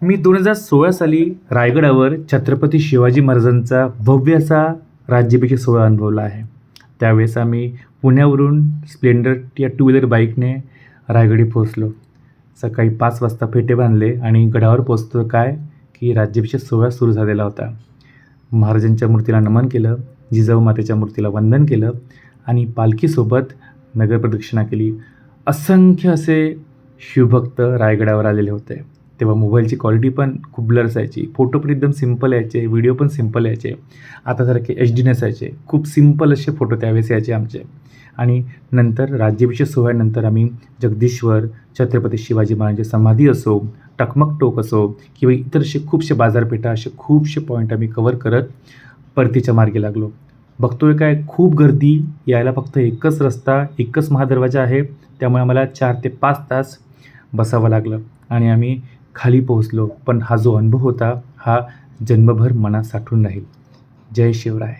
मी 2016 साली रायगडावर छत्रपती शिवाजी महाराजांचा भव्य असा राज्याभिषेक सोहळा अनुभवला आहे. त्यावेळेस आम्ही पुण्यावरून स्प्लेंडर या टू व्हीलर बाईकने रायगडी पोहोचलो. सकाळी 5 वाजता फेटे बांधले आणि गडावर पोहोचतो काय की राज्याभिषेक सोहळा सुरू झालेला होता. महाराजांच्या मूर्तीला नमन केलं, जिजाऊ मातेच्या मूर्तीला वंदन केलं आणि पालखीसोबत नगरप्रदक्षिणा केली. असंख्य असे शिवभक्त रायगडावर आलेले होते. तेव्हा मोबाईलची क्वालिटी पण खूप ब्लर असायची, फोटो पण एकदम सिम्पल यायचे, व्हिडिओ पण सिम्पल यायचे. आतासारखे HD नसायचे, खूप सिम्पल असे फोटो त्यावेळेस यायचे आमचे. आणि नंतर राज्याभिषेक सोहळ्यानंतर आम्ही जगदीश्वर, छत्रपती शिवाजी महाराजांची समाधी असो, टकमक टोक असो किंवा इतर असे खूपशे बाजारपेठा, असे खूपशे पॉईंट आम्ही कवर करत परतीच्या मार्गी लागलो. बघतोय काय खूप गर्दी, यायला फक्त एकच रस्ता, एकच महादरवाजा आहे. त्यामुळे आम्हाला 4 ते 5 तास बसावं लागलं आणि आम्ही खाली पोहोचलो. पण हा जो अनुभव होता हा जन्मभर मनात साठून राहील. जय शिवराय.